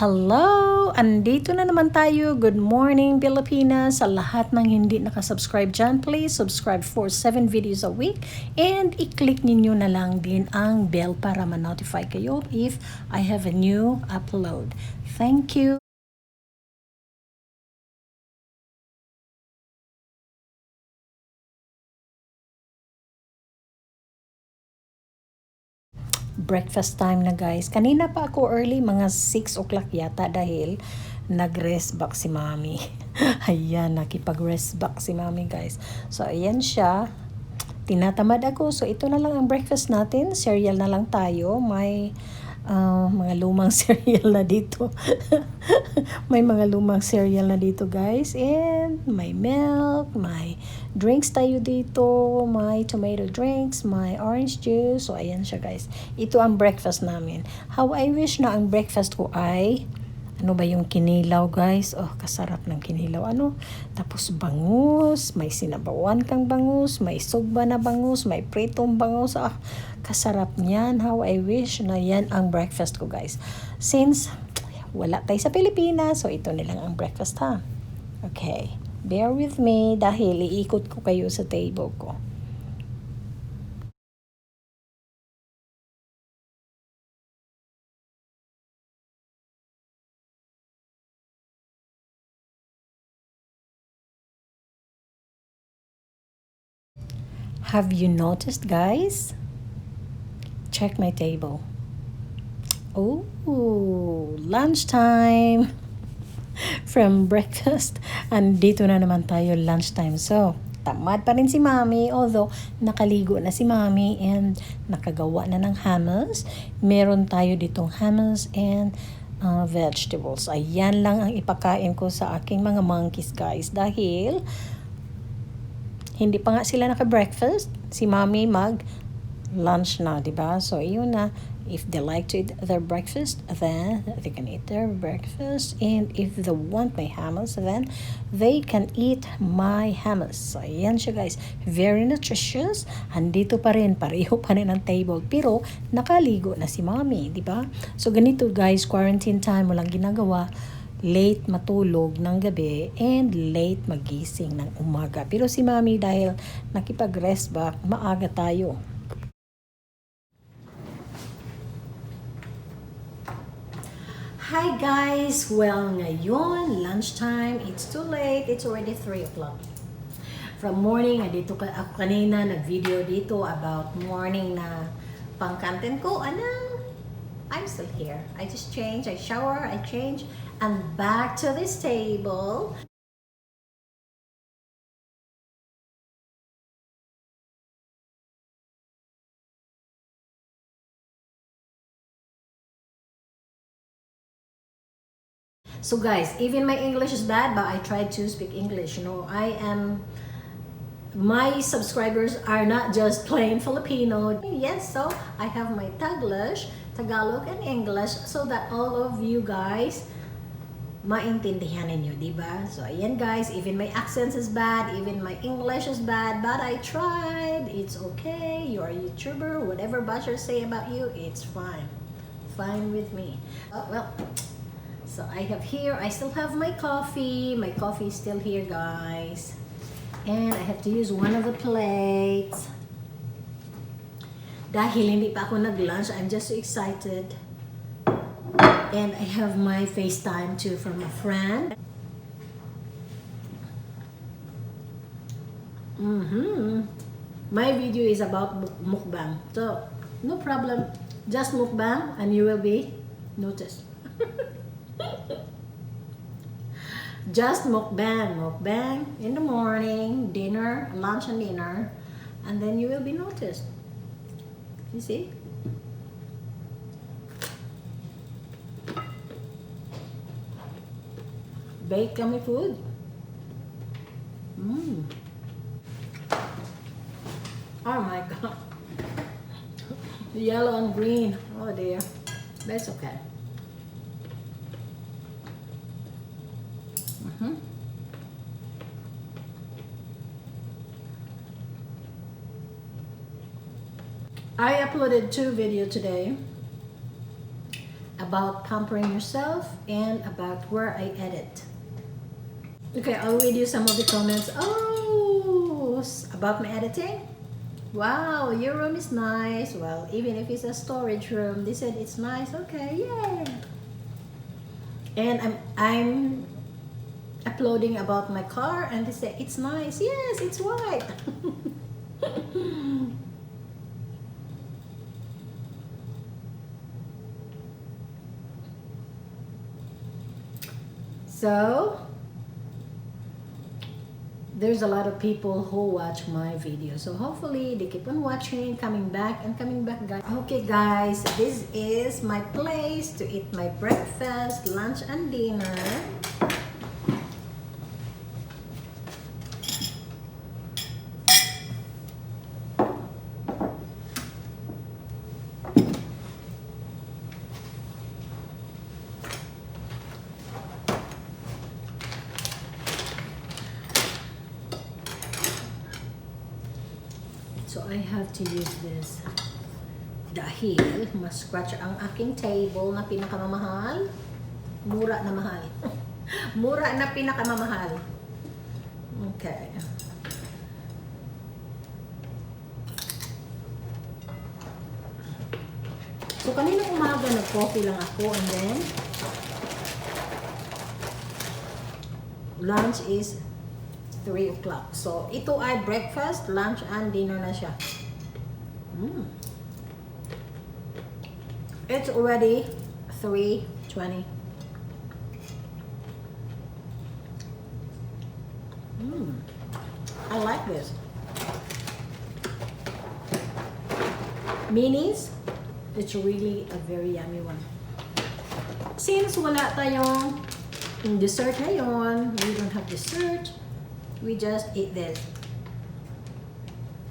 Hello! Andito na naman tayo. Good morning, Pilipinas. Sa lahat ng hindi nakasubscribe dyan, please subscribe for 7 videos a week. And i-click ninyo na lang din ang bell para ma-notify kayo if I have a new upload. Thank you! Breakfast time na guys. Kanina pa ako early, mga 6 o'clock yata dahil nag-rest back si Mami. Ayan, nakipag-rest back si Mami guys. So ayan siya. Tinatamad ako. So ito na lang ang breakfast natin. Cereal na lang tayo. May mga lumang cereal na dito. May mga lumang cereal na dito guys. And may milk, may drinks tayo dito, may tomato drinks, may orange juice. So ayan siya guys. Ito ang breakfast namin. How I wish na ang breakfast ko ay ano ba yung kinilaw guys? Oh, kasarap ng kinilaw. Tapos bangus, may sinabawan kang bangus, may sugba na bangus, may pritong bangus. Kasarap niyan. How I wish na yan ang breakfast ko guys. Since wala tayo sa Pilipinas, so ito nilang ang breakfast ha. Okay, bear with me dahil iikot ko kayo sa table ko. Have you noticed guys? Check my table. Oh, lunchtime. From breakfast, andito na naman tayo lunchtime. So, tamad pa rin si Mami, although nakaligo na si Mami and nakagawa na ng hummus. Meron tayo ditong hummus and vegetables. Ayan lang ang ipakain ko sa aking mga monkeys guys dahil hindi pa nga sila naka-breakfast. Si Mami mag-lunch na, diba? So, yun na. If they like to eat their breakfast, then they can eat their breakfast. And if they want my hummus, then they can eat my hummus. So, ayan siya guys. Very nutritious. Andito pa rin, pareho pa rin ang table. Pero, nakaligo na si Mami, diba? So, ganito guys, quarantine time, walang ginagawa. Late matulog ng gabi and late magising ng umaga. Pero si Mami dahil nakipag-rest back, maaga tayo. Hi guys! Well, ngayon, lunchtime. It's too late. It's already 3 o'clock. From morning, dito ako kanina nag-video dito about morning na pang-content ko. I'm still here. I just change, I shower, I change, and back to this table. So guys, even my English is bad, but I try to speak English. You know, my subscribers are not just plain Filipino. Yes, so I have my Tagalog, and English so that all of you guys maintindihan ninyo, diba? So, ayan guys, even my accent is bad, even my English is bad, but I tried. It's okay. You're a YouTuber. Whatever bashers say about you, it's fine. Fine with me. Well, so I still have my coffee. My coffee is still here, guys. And I have to use one of the plates. Dahil hindi pa ako nag-lunch, I'm just so excited. And I have my FaceTime too from a friend. My video is about mukbang. So, no problem. Just mukbang and you will be noticed. Just mukbang in the morning, dinner, lunch and dinner, and then you will be noticed. You see? Baked yummy food. Oh my god. Yellow and green. Oh dear. That's okay. I uploaded 2 videos today about pampering yourself and about where I edit. Okay, I'll read you some of the comments. Oh, about my editing. Wow, your room is nice. Well, even if it's a storage room, they said it's nice. Okay, yeah. And I'm uploading about my car, and they say it's nice. Yes, it's white. So there's a lot of people who watch my video, so hopefully they keep on watching, coming back guys. Okay guys, this is my place to eat my breakfast, lunch and dinner. So I have to use this dahil mas-scratch ang aking table na pinakamamahal. Mura na mahal. Mura na pinakamamahal. Okay. So kanina umaga nag-coffee lang ako, and then lunch is 3 o'clock. So, ito ay breakfast, lunch, and dinner na siya. It's already 3:20. I like this. Minis, it's really a very yummy one. Since wala tayong dessert ngayon, we don't have dessert, we just eat this.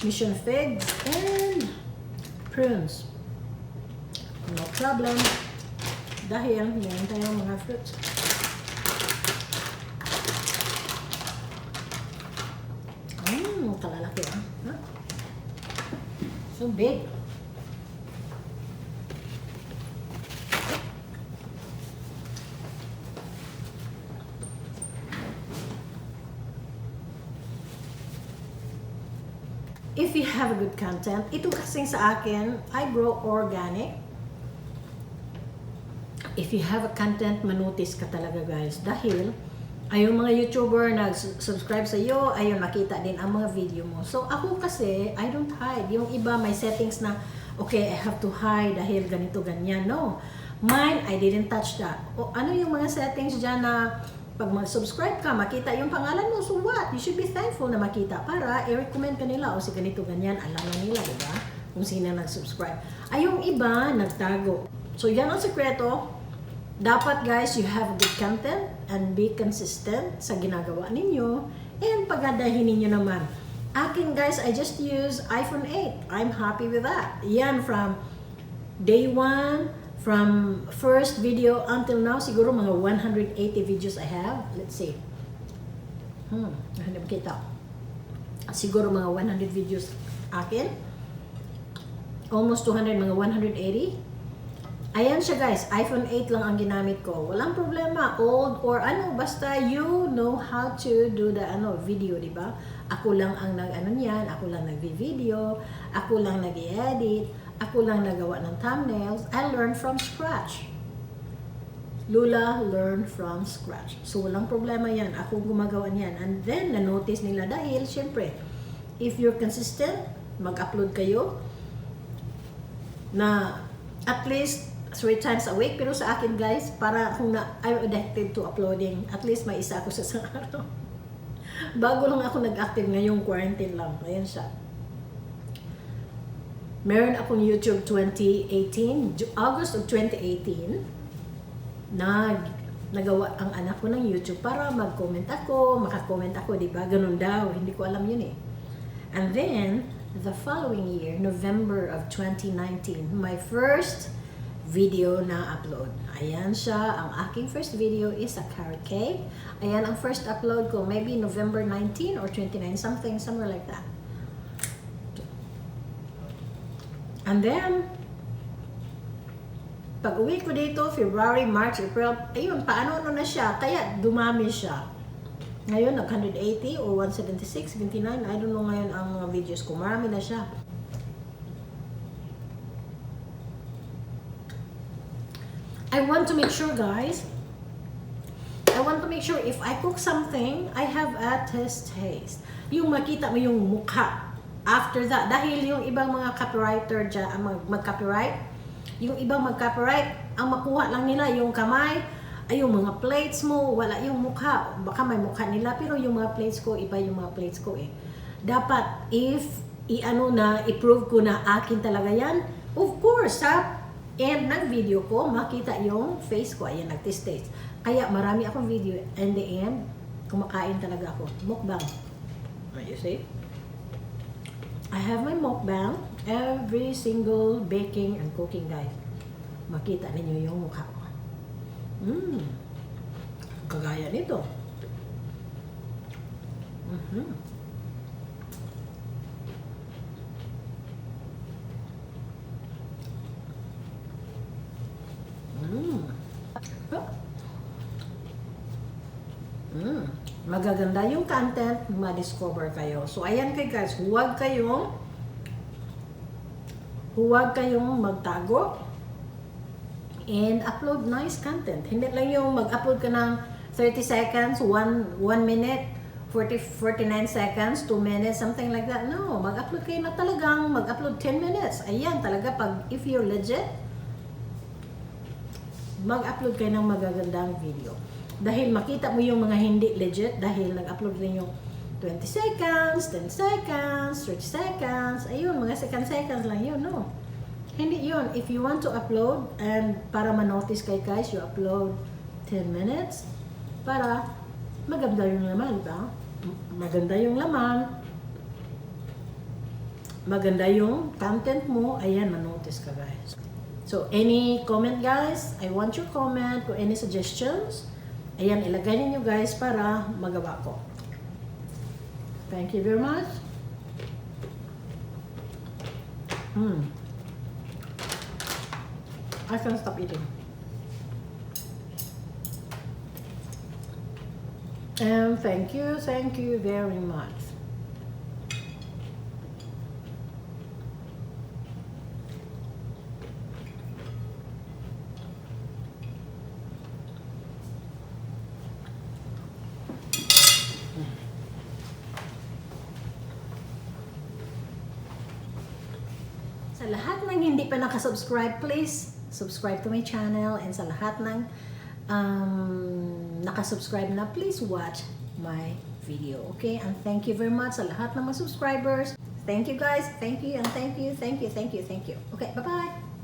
Mission figs and prunes. No problem. Dahil meron tayong mga fruits. Kalalaki ah. Huh? So big. If you have a good content, ito kasing sa akin, I grow organic. If you have a content, manotice ka talaga guys. Dahil, ayong mga YouTuber nag-subscribe sa iyo, ayun makita din ang mga video mo. So ako kasi, I don't hide. Yung iba may settings na, okay, I have to hide dahil ganito, ganyan. No. Mine, I didn't touch that. O ano yung mga settings dyan na pag mag-subscribe ka, makita yung pangalan mo, so what? You should be thankful na makita para i-recommend ka nila o si ganito, ganyan, alam na nila, diba? Kung sino nag-subscribe. Ay, yung iba, nagtago. So, yan ang sekreto. Dapat, guys, you have good content and be consistent sa ginagawa ninyo and pagadahin ninyo naman. Akin, guys, I just use iPhone 8. I'm happy with that. Yan, from day 1, from first video until now, siguro mga 180 videos I have. Let's see. Hindi makita. Siguro mga 100 videos akin. Almost 200, mga 180. Ayan siya guys, iPhone 8 lang ang ginamit ko. Walang problema, old or ano, basta you know how to do the video, di ba? Ako lang ang niyan, ako lang nagvi-video, ako lang nag-edit, ako lang nagawa ng thumbnails. I learned from scratch. Lula learned from scratch. So walang problema yan, ako gumagawa niyan. And then na-notice nila dahil syempre, if you're consistent, mag-upload kayo na at least 3 times a week. Pero sa akin guys, para kung I'm addicted to uploading, at least may isa ako sa isang araw. Bago lang ako nag-active ngayong quarantine lang. Ayan siya. Meron akong YouTube 2018, August of 2018, nagawa ang anak ko ng YouTube para mag-comment ako, makakomment ako, di ba? Ganun daw, hindi ko alam yun eh. And then, the following year, November of 2019, my first video na upload. Ayan siya, ang aking first video is a carrot cake. Ayan ang first upload ko, maybe November 19 or 29, somewhere like that. And then, Pag uwi ko dito, February, March, April, ayun, paano na siya. Kaya dumami siya. Ngayon, nag 180 or 176, 79. I don't know ngayon ang mga videos ko. Marami na siya. I want to make sure, guys, if I cook something, I have a taste. Yung makita mo yung mukha. After that, dahil yung ibang mga copywriter dyan, mag-copyright, yung ibang mag-copyright, ang makuha lang nila yung kamay, ay yung mga plates mo, wala yung mukha. Baka may mukha nila, pero yung mga plates ko, iba yung mga plates ko eh. Dapat, if i-prove ko na akin talaga yan, of course, sa end ng video ko, makita yung face ko. Ayan, nag-taste. Kaya marami akong video, and the end, kumakain talaga ako. Mukbang. You see? I have my mukbang every single baking and cooking, guys. Makita ninyo yung mukha ko. Kagaya nito. Magaganda yung content, ma-discover kayo. So, ayan kayo guys, huwag kayong magtago and upload nice content. Hindi lang yung mag-upload ka ng 30 seconds, 1 minute, 49 seconds, 2 minutes, something like that. No, mag-upload kayo na talagang mag-upload 10 minutes. Ayan, talaga pag if you're legit, mag-upload kayo ng magagandang video. Dahil makita mo yung mga hindi legit dahil nag-upload rin yung 20 seconds, 10 seconds, 30 seconds. Ayun, mga seconds lang yun, no? Hindi yun. If you want to upload and para ma-notice kay guys, you upload 10 minutes para maganda yung laman, ba? Maganda yung laman. Maganda yung content mo. Ayan, ma-notice ka guys. So, any comment guys? I want your comment. Kung any suggestions, ayan, ilagay niyo guys para magawa ko. Thank you very much. I can't stop eating. And thank you very much. Sa lahat ng hindi pa nakasubscribe, please subscribe to my channel. And sa lahat ng nakasubscribe na, please watch my video. Okay? And thank you very much sa lahat ng mga subscribers. Thank you guys. Thank you and thank you. Okay, bye-bye.